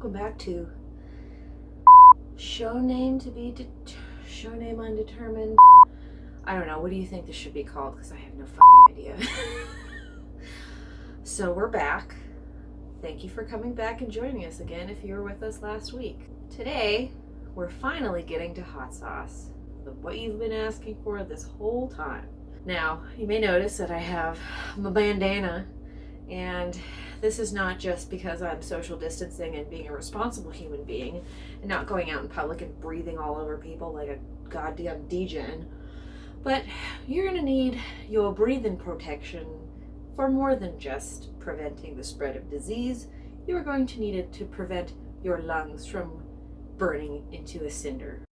Welcome back to show name undetermined. I don't know. What do you think this should be called? Because I have no fucking idea. So we're back. Thank you for coming back and joining us again if you were with us last week. Today, we're finally getting to hot sauce, what you've been asking for this whole time. Now, you may notice that I have my bandana, and this is not just because I'm social distancing and being a responsible human being and not going out in public and breathing all over people like a goddamn degen, but you're gonna need your breathing protection for more than just preventing the spread of disease. You are going to need it to prevent your lungs from burning into a cinder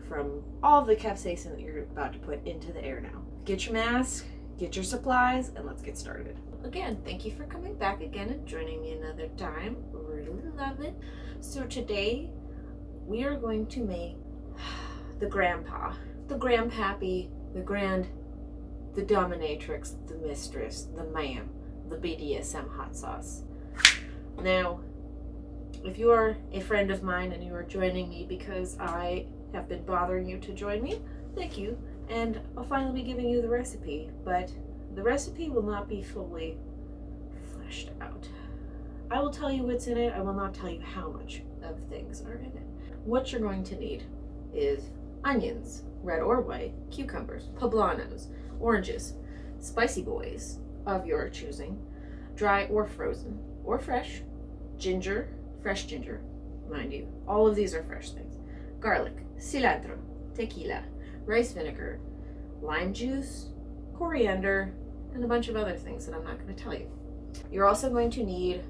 from all the capsaicin that you're about to put into the air now. Get your mask, get your supplies, and let's get started. Again, thank you for coming back again and joining me another time. Really love it. So today we are going to make the grandpa, the grandpappy, the dominatrix, the mistress, the man, the BDSM hot sauce. Now, if you are a friend of mine and you are joining me because I have been bothering you to join me, thank you. And I'll finally be giving you the recipe, but the recipe will not be fully fleshed out. I will tell you what's in it. I will not tell you how much of things are in it. What you're going to need is onions, red or white, cucumbers, poblanos, oranges, spicy boys of your choosing, dry or frozen or fresh, ginger, fresh ginger, mind you. All of these are fresh things. Garlic, cilantro, tequila, rice vinegar, lime juice, coriander, and a bunch of other things that I'm not going to tell you. You're also going to need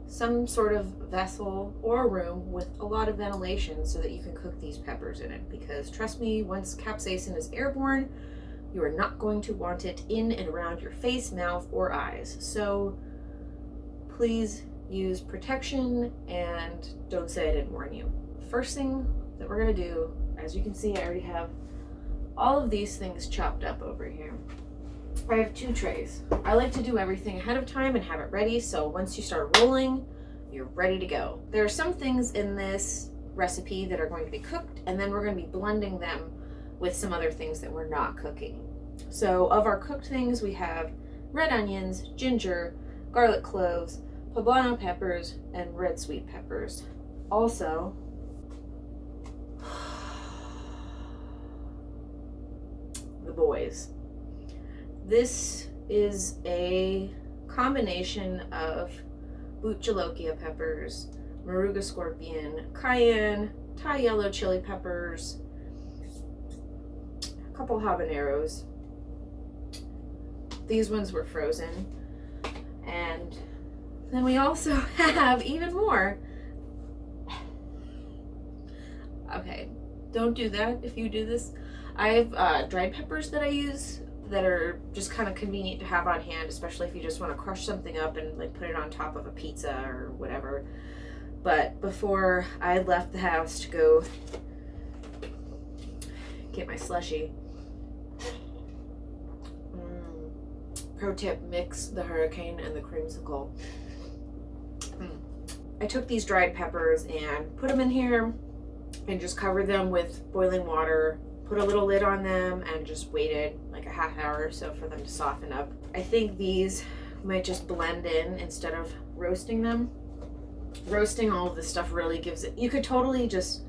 some sort of vessel or room with a lot of ventilation so that you can cook these peppers in it, because trust me, once capsaicin is airborne, you are not going to want it in and around your face, mouth, or eyes. So please use protection and don't say I didn't warn you. First thing that we're going to do, as you can see, I already have all of these things chopped up over here. I have 2 trays. I like to do everything ahead of time and have it ready, so once you start rolling, you're ready to go. There are some things in this recipe that are going to be cooked, and then we're going to be blending them with some other things that we're not cooking. So of our cooked things, we have red onions, ginger, garlic cloves, poblano peppers, and red sweet peppers. Also, the boys. This is a combination of boot jalokia peppers, moruga scorpion, cayenne, Thai yellow chili peppers, a couple habaneros. These ones were frozen. And then we also have even more. Okay, don't do that if you do this. I have dried peppers that I use that are just kind of convenient to have on hand, especially if you just want to crush something up and like put it on top of a pizza or whatever. But before I left the house to go get my slushie, pro tip, mix the hurricane and the creamsicle. I took these dried peppers and put them in here and just covered them with boiling water, put a little lid on them, and just waited like a half hour or so for them to soften up. I think these might just blend in instead of roasting them. Roasting all of this stuff really gives it, you could totally just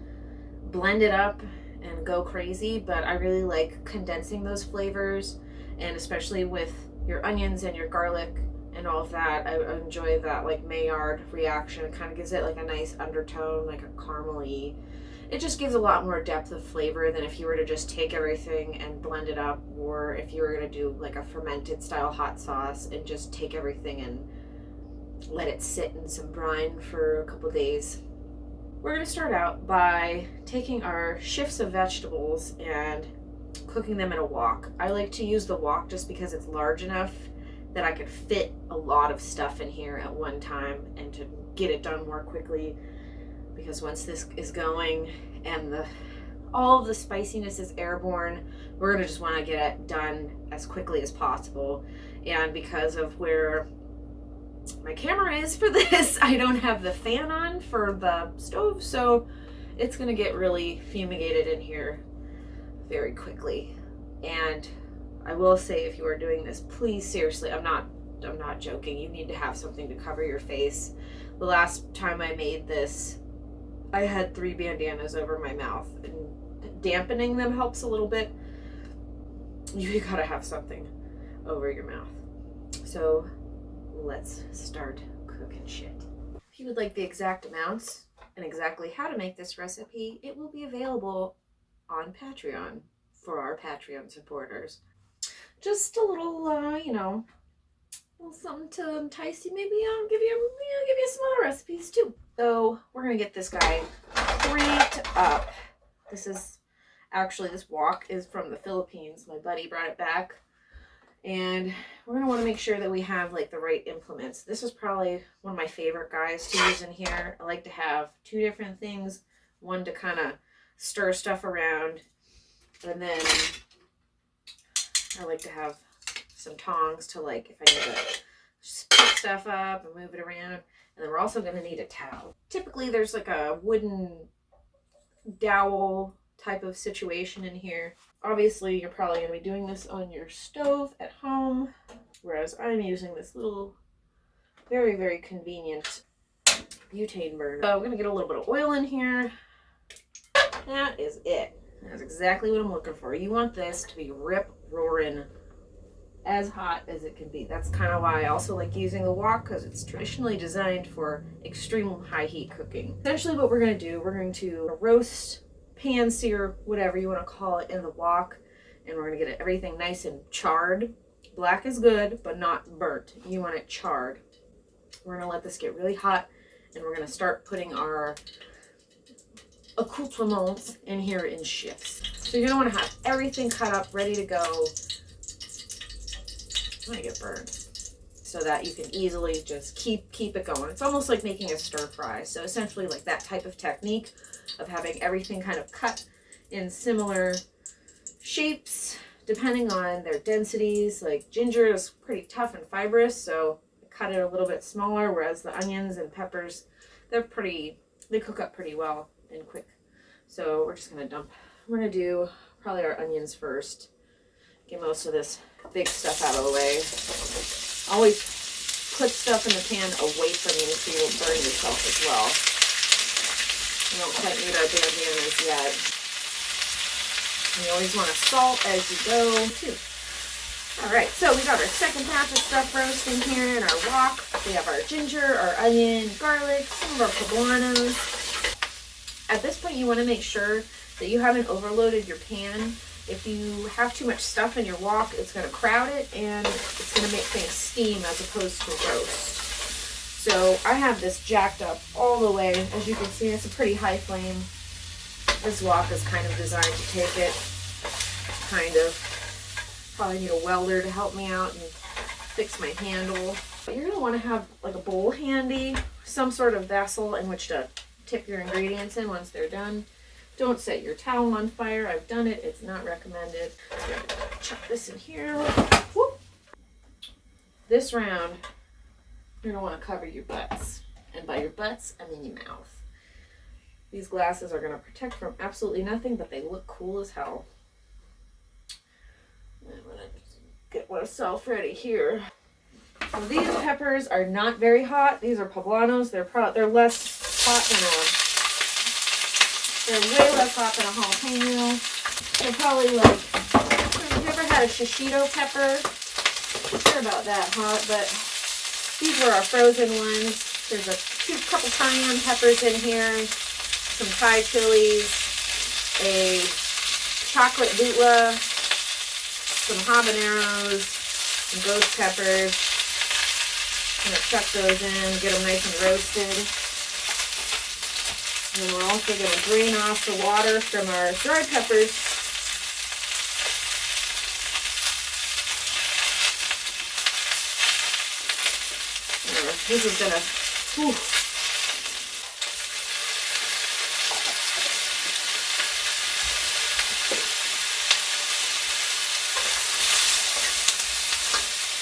blend it up and go crazy, but I really like condensing those flavors, and especially with your onions and your garlic and all of that, I enjoy that like Maillard reaction. It kind of gives it like a nice undertone, like a caramely. It just gives a lot more depth of flavor than if you were to just take everything and blend it up, or if you were going to do like a fermented style hot sauce and just take everything and let it sit in some brine for a couple days. We're going to start out by taking our shifts of vegetables and cooking them in a wok. I like to use the wok just because it's large enough that I could fit a lot of stuff in here at one time and to get it done more quickly. Because once this is going and all of the spiciness is airborne, we're gonna just want to get it done as quickly as possible. And because of where my camera is for this. I don't have the fan on for the stove, so it's gonna get really fumigated in here very quickly. And I will say, if you are doing this, please, seriously, I'm not joking. You need to have something to cover your face. The last time I made this, I had 3 bandanas over my mouth, and dampening them helps a little bit. You gotta have something over your mouth. So let's start cooking shit. If you would like the exact amounts and exactly how to make this recipe, it will be available on Patreon for our Patreon supporters. Just a little, you know, a little something to entice you. Maybe I'll give you some other recipes too. So we're gonna get this guy cranked up. This wok is from the Philippines. My buddy brought it back. And we're going to want to make sure that we have like the right implements. This is probably one of my favorite guys to use in here. I like to have 2 different things. One to kind of stir stuff around. And then I like to have some tongs to, like, if I need to just pick stuff up and move it around. And then we're also going to need a towel. Typically there's like a wooden dowel type of situation in here. Obviously, you're probably going to be doing this on your stove at home, whereas I'm using this little, very, very convenient butane burner. So I'm going to get a little bit of oil in here. That is it. That's exactly what I'm looking for. You want this to be rip-roaring, as hot as it can be. That's kind of why I also like using the wok, because it's traditionally designed for extreme high heat cooking. Essentially what we're going to do, we're going to roast, pan sear, whatever you want to call it, in the wok, and we're going to get everything nice and charred. Black is good, but not burnt. You want it charred. We're going to let this get really hot, and we're going to start putting our accoutrements in here in shifts. So you're going to want to have everything cut up, ready to go. I'm going to get burned, so that you can easily just keep it going. It's almost like making a stir fry. So essentially like that type of technique of having everything kind of cut in similar shapes depending on their densities. Like ginger is pretty tough and fibrous, so I cut it a little bit smaller, whereas the onions and peppers, they cook up pretty well and quick. So we're just going to do probably our onions first. Get most of this big stuff out of the way. Always put stuff in the pan away from you so you don't burn yourself as well. We don't quite need our bandanas yet. You always want to salt as you go too. Alright, so we got our second half of stuff roasting here in our wok. We have our ginger, our onion, garlic, some of our poblanos. At this point you want to make sure that you haven't overloaded your pan. If you have too much stuff in your wok, it's going to crowd it and it's going to make things steam as opposed to roast. So I have this jacked up all the way. As you can see, it's a pretty high flame. This wok is kind of designed to take it. Probably need a welder to help me out and fix my handle. But you're going to want to have like a bowl handy, some sort of vessel in which to tip your ingredients in once they're done. Don't set your towel on fire. I've done it. It's not recommended. Chuck this in here. Whoop. This round, you're going to want to cover your butts. And by your butts, I mean your mouth. These glasses are going to protect from absolutely nothing, but they look cool as hell. I'm going to get myself ready here. So these peppers are not very hot. These are poblanos. They're less hot than They're way less hot than a jalapeno. They're probably like, have you ever had a shishito pepper? I'm sure about that hot, but these were our frozen ones. There's a couple cayenne peppers in here, some Thai chilies, a chocolate butla, some habaneros, some ghost peppers. I'm going to chuck those in, get them nice and roasted. And we're also going to drain off the water from our dry peppers. This is going to,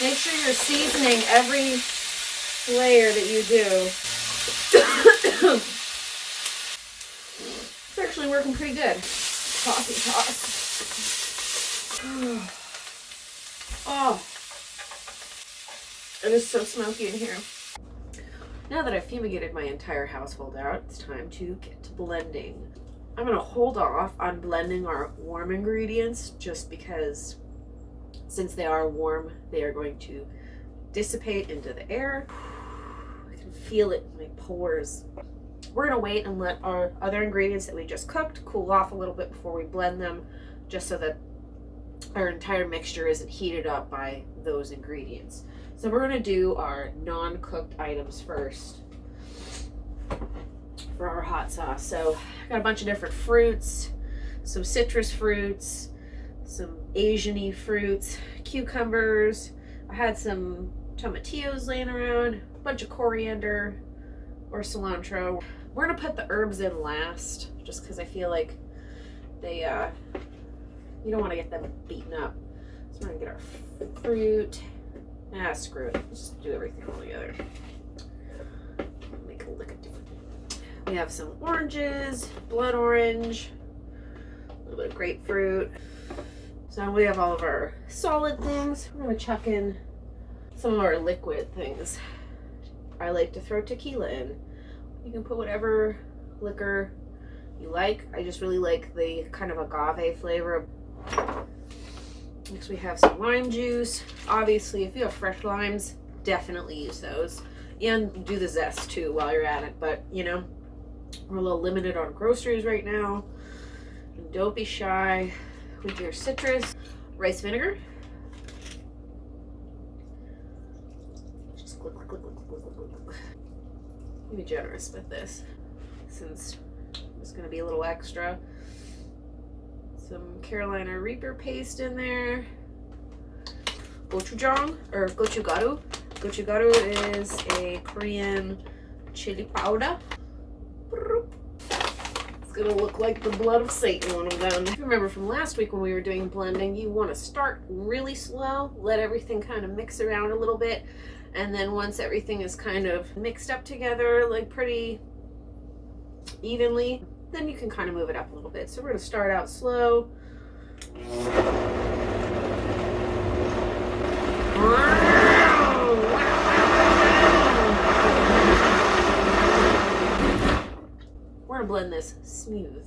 make sure you're seasoning every layer that you do. It's actually working pretty good. Coffee toss. Oh, it is so smoky in here. Now that I've fumigated my entire household out, it's time to get to blending. I'm going to hold off on blending our warm ingredients just because since they are warm, they are going to dissipate into the air. I can feel it in my pores. We're going to wait and let our other ingredients that we just cooked cool off a little bit before we blend them, just so that our entire mixture isn't heated up by those ingredients. So we're going to do our non-cooked items first for our hot sauce. So I got a bunch of different fruits, some citrus fruits, some Asian-y fruits, cucumbers. I had some tomatillos laying around, a bunch of coriander or cilantro. We're gonna put the herbs in last, just because I feel like they, you don't want to get them beaten up. So we're gonna get our fruit. Screw it. Let's just do everything all together. Make it look different. We have some oranges, blood orange, a little bit of grapefruit. So we have all of our solid things. We're gonna chuck in some of our liquid things. I like to throw tequila in. You can put whatever liquor you like. I just really like the kind of agave flavor. Next we have some lime juice. Obviously, if you have fresh limes, definitely use those. And do the zest too while you're at it. But, you know, we're a little limited on groceries right now. And don't be shy with your citrus. Rice vinegar. Just click, click, click, click, click, click, click. Be generous with this, since it's going to be a little extra. Some Carolina Reaper paste in there. Gochujang, or gochugaru. Gochugaru is a Korean chili powder. It's gonna look like the blood of Satan when I'm done. If you remember from last week when we were doing blending, you want to start really slow, let everything kind of mix around a little bit, and then once everything is kind of mixed up together, like pretty evenly, then you can kind of move it up a little bit. So we're going to start out slow. We're going to blend this smooth.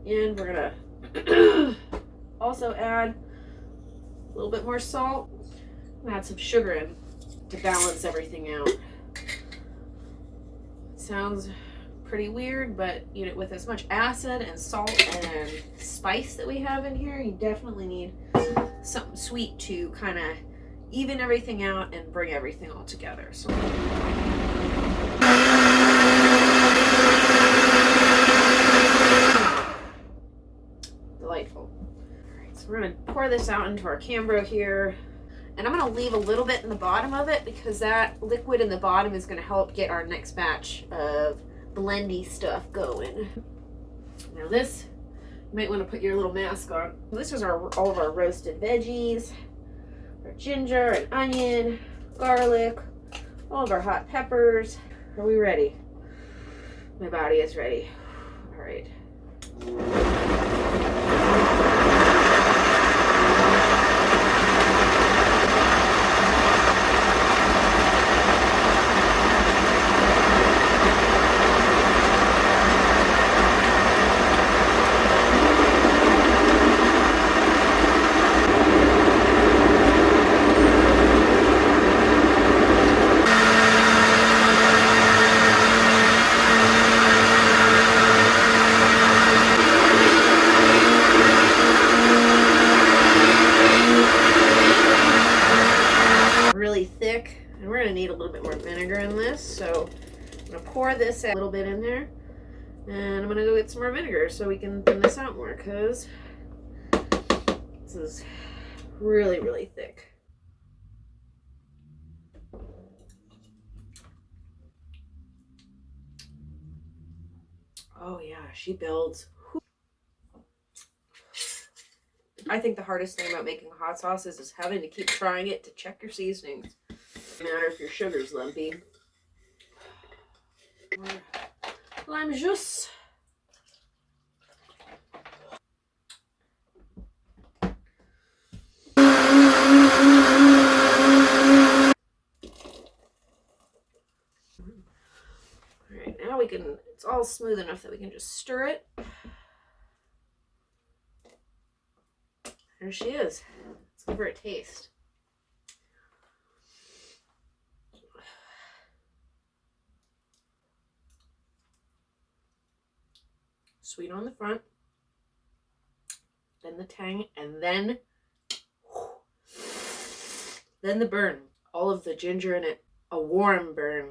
And we're going to also add a little bit more salt. And add some sugar in to balance everything out. It sounds pretty weird, but you know, with as much acid and salt and spice that we have in here, you definitely need something sweet to kind of even everything out and bring everything all together. So delightful. All right, so we're going to pour this out into our Cambro here. And I'm going to leave a little bit in the bottom of it because that liquid in the bottom is going to help get our next batch of blendy stuff going. Now this, you might want to put your little mask on. This is all of our roasted veggies, our ginger and onion, garlic, all of our hot peppers. Are we ready? My body is ready. All right. Really thick, and we're going to need a little bit more vinegar in this, so I'm going to pour this a little bit in there, and I'm going to go get some more vinegar so we can thin this out more, because this is really, really thick. Oh yeah, she builds. I think the hardest thing about making hot sauce is having to keep trying it to check your seasonings. No matter if your sugar's lumpy. Lime juice. Alright, now we can, it's all smooth enough that we can just stir it. There she is. Let's give her a taste. Sweet on the front, then the tang, and then the burn. All of the ginger in it. A warm burn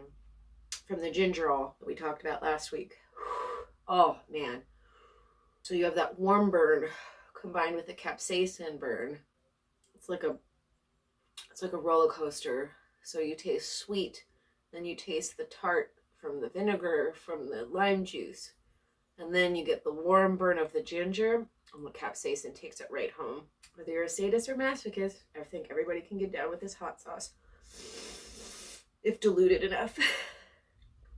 from the gingerol that we talked about last week. Oh man. So you have that warm burn combined with the capsaicin burn. It's like a roller coaster. So you taste sweet, then you taste the tart from the vinegar, from the lime juice, and then you get the warm burn of the ginger, and the capsaicin takes it right home. Whether you're a sadist or masochist, I think everybody can get down with this hot sauce if diluted enough.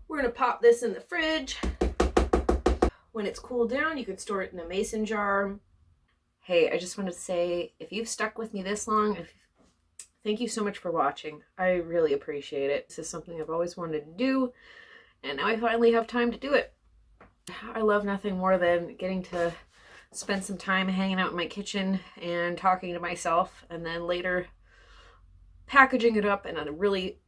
We're gonna pop this in the fridge. When it's cooled down, you could store it in a mason jar. Hey, I just wanted to say, if you've stuck with me this long, thank you so much for watching. I really appreciate it. This is something I've always wanted to do, and now I finally have time to do it. I love nothing more than getting to spend some time hanging out in my kitchen and talking to myself, and then later packaging it up in a really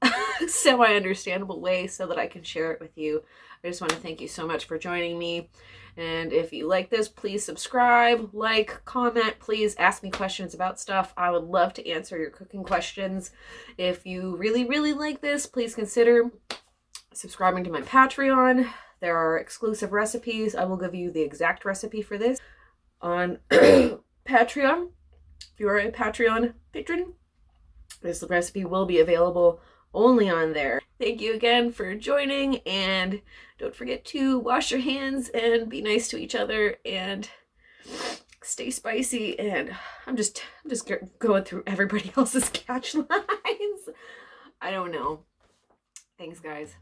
semi-understandable way so that I can share it with you. I just want to thank you so much for joining me. And if you like this, please subscribe, like, comment, please ask me questions about stuff. I would love to answer your cooking questions. If you really, really like this, please consider subscribing to my Patreon. There are exclusive recipes. I will give you the exact recipe for this on Patreon. If you are a Patreon patron, this recipe will be available only on there. Thank you again for joining, and don't forget to wash your hands and be nice to each other and stay spicy. And I'm just going through everybody else's catch lines. I don't know. Thanks, guys.